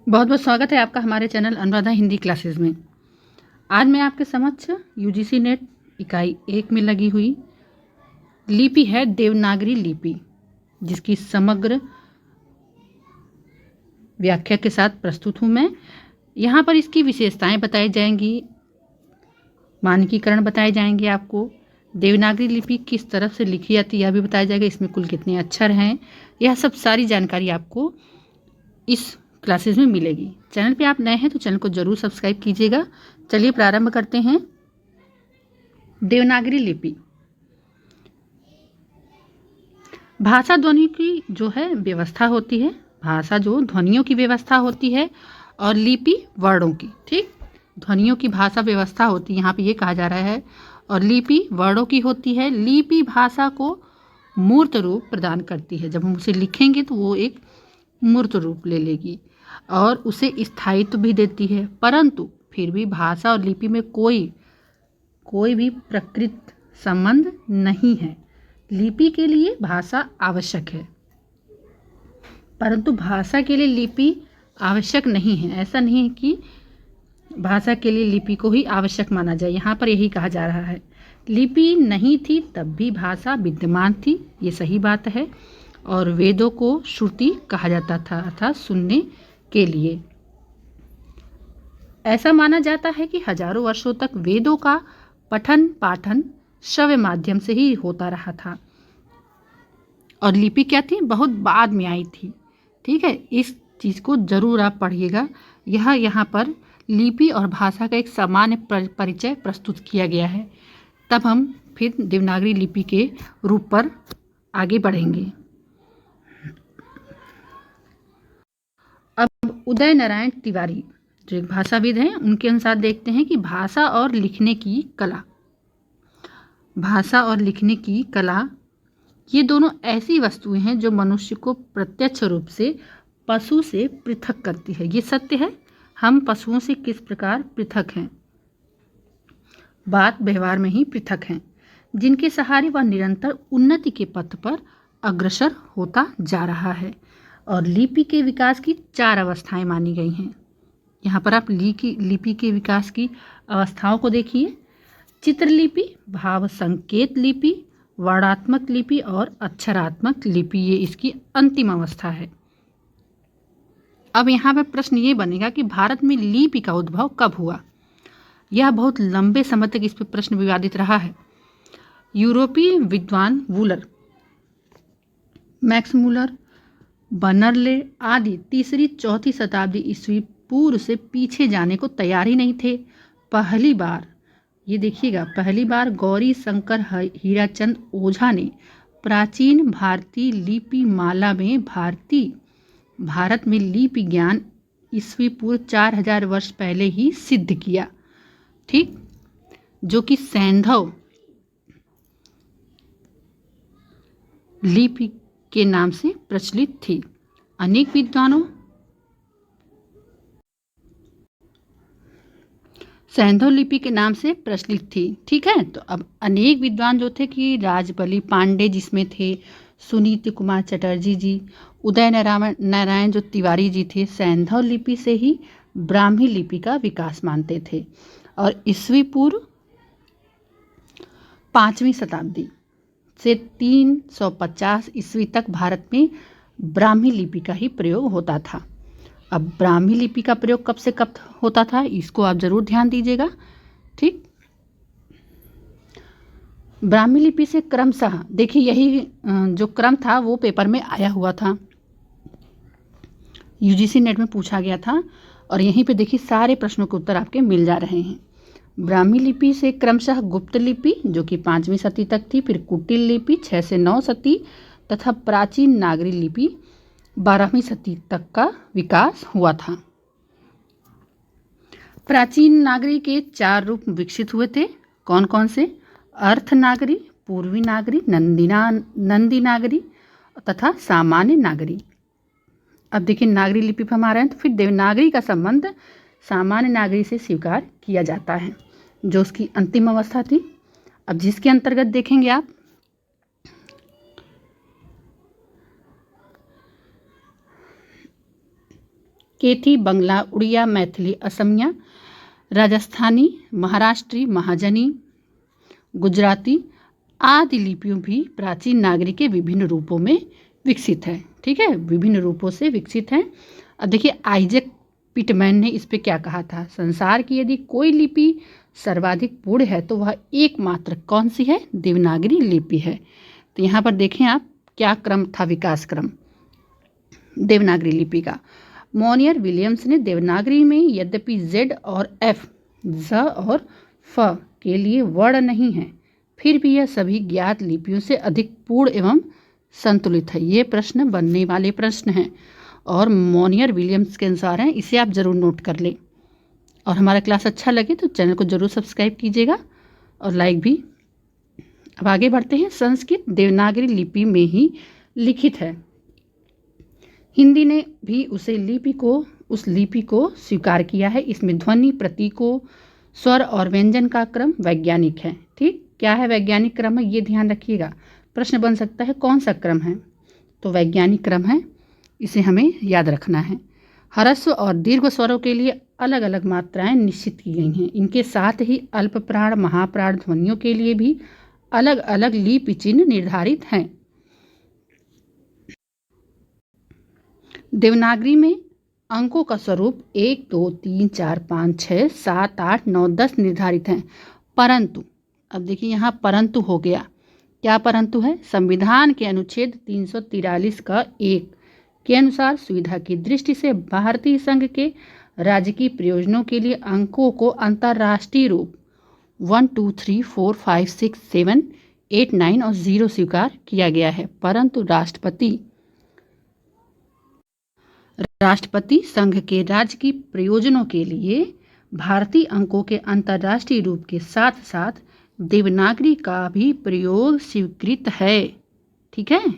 बहुत बहुत स्वागत है आपका हमारे चैनल अनुराधा हिंदी क्लासेस में। आज मैं आपके समक्ष यूजीसी नेट इकाई 1 में लगी हुई लिपि है देवनागरी लिपि, जिसकी समग्र व्याख्या के साथ प्रस्तुत हूँ मैं। यहाँ पर इसकी विशेषताएं बताई जाएंगी, मानकीकरण बताए जाएंगे आपको। देवनागरी लिपि किस तरफ से लिखी जाती है यह भी बताया जाएगा, इसमें कुल कितने अक्षर हैं, यह सब सारी जानकारी आपको इस क्लासेस में मिलेगी। चैनल पे आप नए हैं तो चैनल को जरूर सब्सक्राइब कीजिएगा। चलिए प्रारंभ करते हैं। देवनागरी लिपि भाषा ध्वनि की जो है व्यवस्था होती है, भाषा जो ध्वनियों की व्यवस्था होती है, और लिपि वर्णों की। ठीक, ध्वनियों की भाषा व्यवस्था होती है, यहाँ पे ये कहा जा रहा है, और लिपि वर्णों की होती है। लिपि भाषा को मूर्त रूप प्रदान करती है। जब हम उसे लिखेंगे तो वो एक मूर्त रूप ले लेगी और उसे स्थायित्व भी देती है। परंतु फिर भी भाषा और लिपि में कोई भी प्रकृत संबंध नहीं है। लिपि के लिए भाषा आवश्यक है, परंतु भाषा के लिए लिपि आवश्यक नहीं है। ऐसा नहीं है कि भाषा के लिए लिपि को ही आवश्यक माना जाए। यहाँ पर यही कहा जा रहा है, लिपि नहीं थी तब भी भाषा विद्यमान थी, ये सही बात है। और वेदों को श्रुति कहा जाता था, अर्थात सुनने के लिए। ऐसा माना जाता है कि हजारों वर्षों तक वेदों का पठन पाठन श्रव्य माध्यम से ही होता रहा था, और लिपि क्या थी, बहुत बाद में आई थी। ठीक है, इस चीज़ को जरूर आप पढ़िएगा। यह यहाँ पर लिपि और भाषा का एक सामान्य परिचय प्रस्तुत किया गया है। तब हम फिर देवनागरी लिपि के रूप पर आगे बढ़ेंगे। अब उदय नारायण तिवारी जो एक भाषाविद हैं, उनके अनुसार देखते हैं कि भाषा और लिखने की कला, भाषा और लिखने की कला ये दोनों ऐसी वस्तुएं हैं जो मनुष्य को प्रत्यक्ष रूप से पशु से पृथक करती है। ये सत्य है, हम पशुओं से किस प्रकार पृथक हैं, बात व्यवहार में ही पृथक हैं, जिनके सहारे वह निरंतर उन्नति के पथ पर अग्रसर होता जा रहा है। और लिपि के विकास की 4 अवस्थाएं मानी गई हैं। यहाँ पर आप लिपि के विकास की अवस्थाओं को देखिए। चित्रलिपि, भाव संकेत लिपि, वर्णात्मक लिपि और अक्षरात्मक लिपि, ये इसकी अंतिम अवस्था है। अब यहाँ पर प्रश्न ये बनेगा कि भारत में लिपि का उद्भव कब हुआ। यह बहुत लंबे समय तक इस पर प्रश्न विवादित रहा है। यूरोपीय विद्वान वूलर, मैक्स मूलर, बर्नरले आदि 3री-4वीं शताब्दी ईस्वी पूर्व से पीछे जाने को तैयार ही नहीं थे। पहली बार, ये देखिएगा, पहली बार गौरी शंकर हीराचंद ओझा ने प्राचीन भारतीय लिपि माला में भारत में लिपि ज्ञान ईस्वी पूर्व 4000 वर्ष पहले ही सिद्ध किया। ठीक, जो कि सैंधव लिपि के नाम से प्रचलित थी। अनेक विद्वानों सैंधव लिपि के नाम से प्रचलित थी। ठीक है, तो अब अनेक विद्वान जो थे कि राजबली पांडे जिसमें थे, सुनीति कुमार चटर्जी जी, उदय नारायण जो तिवारी जी थे, सैंधव लिपि से ही ब्राह्मी लिपि का विकास मानते थे। और ईस्वी पूर्व 5वीं शताब्दी से 350 ईस्वी तक भारत में ब्राह्मी लिपि का ही प्रयोग होता था। अब ब्राह्मी लिपि का प्रयोग कब से कब होता था, इसको आप जरूर ध्यान दीजिएगा। ठीक, ब्राह्मी लिपि से क्रमशः, देखिए यही जो क्रम था वो पेपर में आया हुआ था, यूजीसी नेट में पूछा गया था, और यहीं पे देखिए सारे प्रश्नों के उत्तर आपके मिल जा रहे हैं। ब्राह्मी लिपि से क्रमशः गुप्त लिपि जो कि 5वीं सदी तक थी, फिर कुटिल लिपि 6 से 9 सदी, तथा प्राचीन नागरी लिपि 12वीं सदी तक का विकास हुआ था। प्राचीन नागरी के 4 रूप विकसित हुए थे। कौन कौन से? अर्थ नागरी, पूर्वी नागरी, नंदी नागरी तथा सामान्य नागरी। अब देखिए नागरी लिपि पर हम आ रहे हैं, तो फिर देवनागरी का संबंध सामान्य नागरी से स्वीकार किया जाता है, जो उसकी अंतिम अवस्था थी। अब जिसके अंतर्गत देखेंगे आप केथी, बंगला, उड़िया, मैथिली, असमिया, राजस्थानी, महाराष्ट्री, महाजनी, गुजराती आदि लिपियों भी प्राचीन नागरिक के विभिन्न रूपों में विकसित है। ठीक है, विभिन्न रूपों से विकसित हैं। अब देखिए आइजैक पिटमैन ने इस पे क्या कहा था, संसार की यदि कोई लिपि सर्वाधिक पूर्ण है तो वह एकमात्र कौन सी है, देवनागरी लिपि है। तो यहाँ पर देखें आप क्या क्रम था, विकास क्रम देवनागरी लिपि का। मोनियर विलियम्स ने देवनागरी में यद्यपि जेड और एफ, ज और फ के लिए वर्ण नहीं है, फिर भी यह सभी ज्ञात लिपियों से अधिक पूर्ण एवं संतुलित है। ये प्रश्न बनने वाले प्रश्न हैं और मोनियर विलियम्स के अनुसार हैं, इसे आप ज़रूर नोट कर लें। और हमारा क्लास अच्छा लगे तो चैनल को ज़रूर सब्सक्राइब कीजिएगा और लाइक भी। अब आगे बढ़ते हैं। संस्कृत देवनागरी लिपि में ही लिखित है। हिंदी ने भी उस लिपि को स्वीकार किया है। इसमें ध्वनि, प्रतीकों, स्वर और व्यंजन का क्रम वैज्ञानिक है। ठीक, क्या है वैज्ञानिक क्रम है, ये ध्यान रखिएगा। प्रश्न बन सकता है कौन सा क्रम है, तो वैज्ञानिक क्रम है, इसे हमें याद रखना है। ह्रस्व और दीर्घ स्वरों के लिए अलग अलग मात्राएं निश्चित की गई हैं। इनके साथ ही अल्प प्राण, महाप्राण ध्वनियों के लिए भी अलग अलग लिपि चिन्ह निर्धारित हैं। देवनागरी में अंकों का स्वरूप 1, 2, 3, 4, 5, 6, 7, 8, 9, 10 निर्धारित हैं। परंतु अब देखिए यहाँ परंतु हो गया, क्या परंतु है, संविधान के अनुच्छेद 343 का 1 के अनुसार सुविधा की दृष्टि से भारतीय संघ के राजकीय प्रयोजनों के लिए अंकों को अंतर्राष्ट्रीय रूप 1, 2, 3, 4, 5, 6, 7, 8, 9 और 0 स्वीकार किया गया है। परंतु राष्ट्रपति संघ के राजकीय प्रयोजनों के लिए भारतीय अंकों के अंतर्राष्ट्रीय रूप के साथ साथ देवनागरी का भी प्रयोग स्वीकृत है। ठीक है,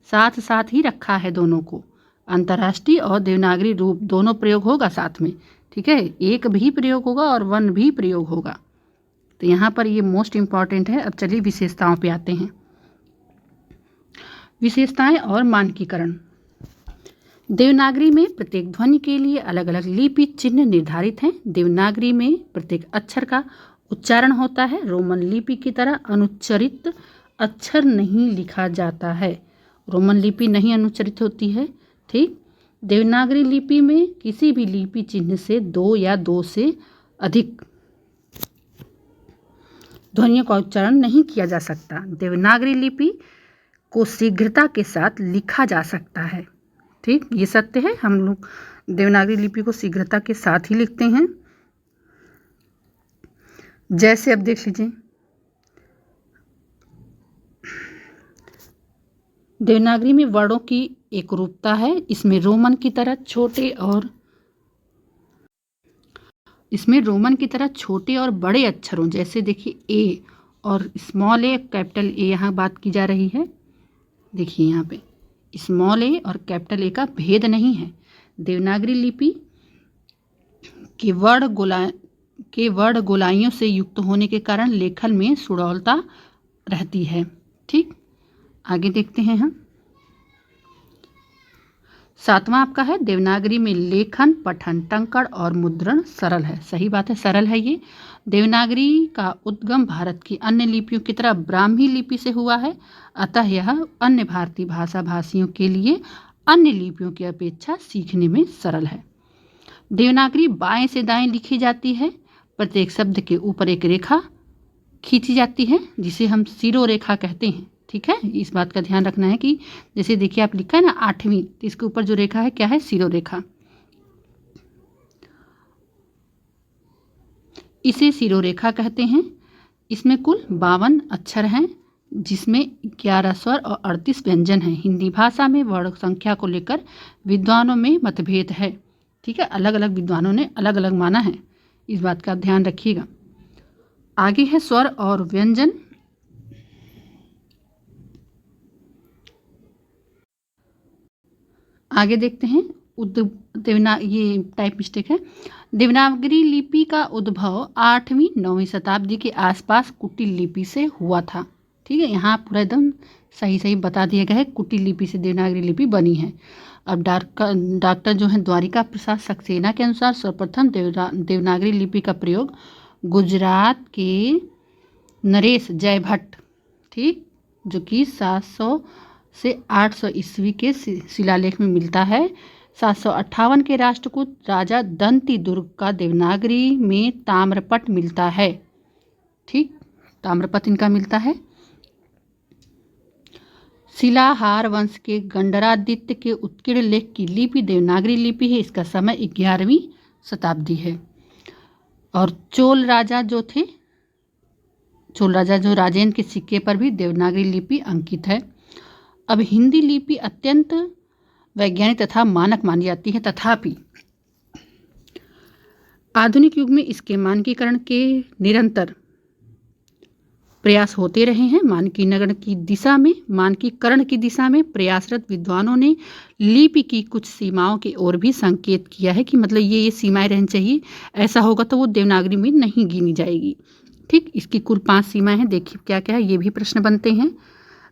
साथ साथ ही रखा है दोनों को, अंतर्राष्ट्रीय और देवनागरी रूप दोनों प्रयोग होगा साथ में। ठीक है, एक भी प्रयोग होगा और वन भी प्रयोग होगा। तो यहाँ पर ये मोस्ट इम्पॉर्टेंट है। अब चलिए विशेषताओं पे आते हैं। विशेषताएं और मानकीकरण। देवनागरी में प्रत्येक ध्वनि के लिए अलग अलग लिपि चिन्ह निर्धारित हैं। देवनागरी में प्रत्येक अक्षर का उच्चारण होता है। रोमन लिपि की तरह अनुच्चरित अक्षर नहीं लिखा जाता है। रोमन लिपि नहीं अनुच्चरित होती है। ठीक, देवनागरी लिपि में किसी भी लिपि चिन्ह से 2 या 2 से अधिक ध्वनियों का उच्चारण नहीं किया जा सकता। देवनागरी लिपि को शीघ्रता के साथ लिखा जा सकता है। ठीक, ये सत्य है, हम लोग देवनागरी लिपि को शीघ्रता के साथ ही लिखते हैं। जैसे अब देख लीजिए, देवनागरी में वर्णों की एक रूपता है। इसमें रोमन की तरह छोटे और बड़े अक्षरों, जैसे देखिए ए और स्मॉल ए, कैपिटल ए, यहाँ बात की जा रही है। देखिए यहाँ पे स्मॉल ए और कैपिटल ए का भेद नहीं है। देवनागरी लिपि के वर्ण गोलाइयों से युक्त होने के कारण लेखन में सुडौलता रहती है। ठीक, आगे देखते हैं हम। 7वां आपका है, देवनागरी में लेखन, पठन, टंकण और मुद्रण सरल है। सही बात है, सरल है ये। देवनागरी का उद्गम भारत की अन्य लिपियों की तरह ब्राह्मी लिपि से हुआ है, अतः यह अन्य भारतीय भाषा भाषियों के लिए अन्य लिपियों की अपेक्षा सीखने में सरल है। देवनागरी बाएं से दाएं लिखी जाती है। प्रत्येक शब्द के ऊपर एक रेखा खींची जाती है जिसे हम शिरोरेखा कहते हैं। ठीक है, इस बात का ध्यान रखना है कि जैसे देखिए आप लिखा है ना 8वीं, तो इसके ऊपर जो रेखा है क्या है, शिरोरेखा। इसे शिरोरेखा कहते हैं। इसमें कुल 52 अक्षर हैं, जिसमें 11 स्वर और 38 व्यंजन हैं। हिंदी भाषा में वर्ण संख्या को लेकर विद्वानों में मतभेद है। ठीक है, अलग अलग विद्वानों ने अलग अलग माना है, इस बात का ध्यान रखिएगा। आगे है स्वर और व्यंजन। आगे देखते हैं ये टाइप मिस्टेक है। देवनागरी लिपि का उद्भव 8वीं 9वीं शताब्दी के आसपास कुटिल लिपि से हुआ था। ठीक है, यहाँ पूरा एकदम सही बता दिया गया है, कुटिल लिपि से देवनागरी लिपि बनी है। अब डॉक्टर जो है द्वारिका प्रसाद सक्सेना के अनुसार सर्वप्रथम देवनागरी लिपि का प्रयोग गुजरात के नरेश जयभट्ट, ठीक, जो कि 700 से 800 ईस्वी के शिलालेख में मिलता है। 758 के राष्ट्रकूट राजा दंती दुर्ग का देवनागरी में ताम्रपट मिलता है, ठीक, ताम्रपट इनका मिलता है। शिलाहार वंश के गंडरादित्य के उत्कीर्ण लेख की लिपि देवनागरी लिपि है। इसका समय 11वीं शताब्दी है। और चोल राजा जो राजेंद्र के सिक्के पर भी देवनागरी लिपि अंकित है। अब हिंदी लिपि अत्यंत वैज्ञानिक तथा मानक मानी जाती है, तथापि आधुनिक युग में इसके मानकीकरण के निरंतर प्रयास होते रहे हैं। मानकीकरण की दिशा में प्रयासरत विद्वानों ने लिपि की कुछ सीमाओं की ओर भी संकेत किया है कि मतलब ये सीमाएं रहनी चाहिए, ऐसा होगा तो वो देवनागरी में नहीं गिनी जाएगी, ठीक। इसकी कुल 5 सीमाएं हैं, देखिए क्या क्या है, ये भी प्रश्न बनते हैं।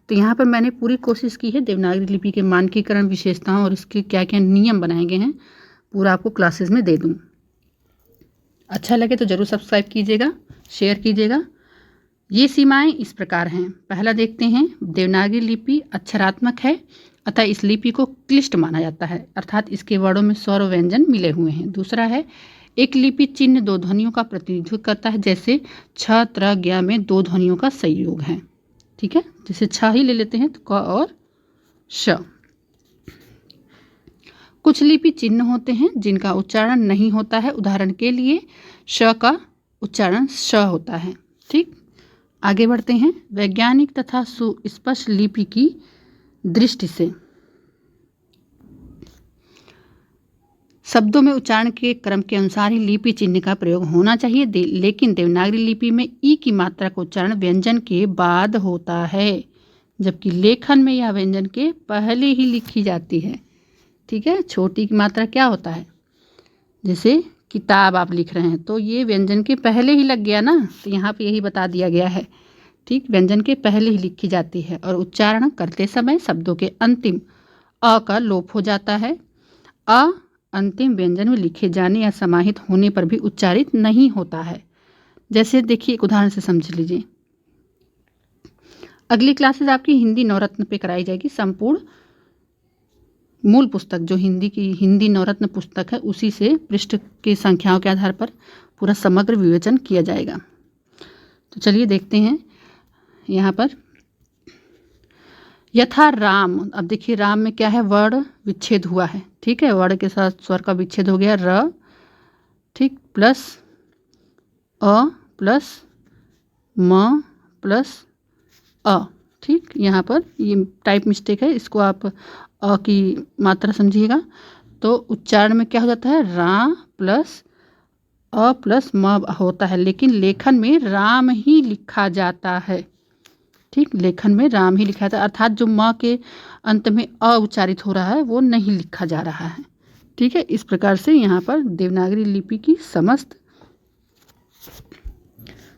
तो यहाँ पर मैंने पूरी कोशिश की है देवनागरी लिपि के मानकीकरण, विशेषताओं और इसके क्या क्या नियम बनाए गए हैं पूरा आपको क्लासेस में दे दूँ। अच्छा लगे तो ज़रूर सब्सक्राइब कीजिएगा, शेयर कीजिएगा। ये सीमाएं इस प्रकार हैं। पहला देखते हैं, देवनागरी लिपि अक्षरात्मक है, अतः इस लिपि को क्लिष्ट माना जाता है, अर्थात इसके वर्णों में स्वर और व्यंजन मिले हुए हैं। दूसरा है, एक लिपि चिन्ह 2 ध्वनियों का प्रतिनिधित्व करता है, जैसे छ, त्र, ज्ञ में 2 ध्वनियों का संयोग है, ठीक है। जैसे छ ही ले लेते हैं तो क और श। कुछ लिपि चिन्ह होते हैं जिनका उच्चारण नहीं होता है, उदाहरण के लिए श का उच्चारण श होता है, ठीक। आगे बढ़ते हैं, वैज्ञानिक तथा सुस्पष्ट लिपि की दृष्टि से शब्दों में उच्चारण के क्रम के अनुसार ही लिपि चिन्ह का प्रयोग होना चाहिए, लेकिन देवनागरी लिपि में ई की मात्रा का उच्चारण व्यंजन के बाद होता है, जबकि लेखन में यह व्यंजन के पहले ही लिखी जाती है, ठीक है। छोटी की मात्रा क्या होता है, जैसे किताब आप लिख रहे हैं तो ये व्यंजन के पहले ही लग गया ना, तो यहाँ पे यही बता दिया गया है, ठीक, व्यंजन के पहले ही लिखी जाती है। और उच्चारण करते समय शब्दों के अंतिम अ का लोप हो जाता है। अ अंतिम व्यंजन में लिखे जाने या समाहित होने पर भी उच्चारित नहीं होता है। जैसे देखिए एक उदाहरण से समझ लीजिए। अगली क्लासेस आपकी हिंदी नवरत्न पे कराई जाएगी। संपूर्ण मूल पुस्तक जो हिंदी नवरत्न पुस्तक है, उसी से पृष्ठ की संख्याओं के आधार पर पूरा समग्र विवेचन किया जाएगा। तो चलिए देखते हैं यहाँ पर, यथा राम। अब देखिए राम में क्या है, वर्ण विच्छेद हुआ है, ठीक है, वर्ण के साथ स्वर का विच्छेद हो गया, र, ठीक, प्लस अ प्लस म प्लस अ, ठीक। यहाँ पर ये टाइप मिस्टेक है, इसको आप अ की मात्रा समझिएगा। तो उच्चारण में क्या हो जाता है, रा प्लस अ प्लस म होता है, लेकिन लेखन में राम ही लिखा जाता है, ठीक, लेखन में राम ही लिखा जाता है, अर्थात जो म के अंत में अ उच्चारित हो रहा है वो नहीं लिखा जा रहा है, ठीक है। इस प्रकार से यहाँ पर देवनागरी लिपि की समस्त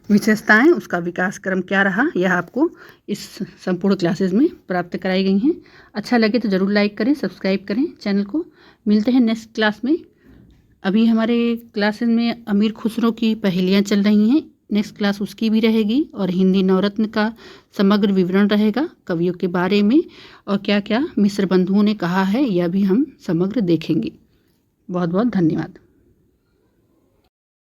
विशेषताएं, उसका विकास क्रम क्या रहा, यह आपको इस संपूर्ण क्लासेस में प्राप्त कराई गई हैं। अच्छा लगे तो ज़रूर लाइक करें, सब्सक्राइब करें चैनल को। मिलते हैं नेक्स्ट क्लास में। अभी हमारे क्लासेस में अमीर खुसरो की पहेलियाँ चल रही हैं, नेक्स्ट क्लास उसकी भी रहेगी, और हिंदी नवरत्न का समग्र विवरण रहेगा कवियों के बारे में, और क्या क्या मिस्र बंधुओं ने कहा है यह भी हम समग्र देखेंगे। बहुत बहुत धन्यवाद।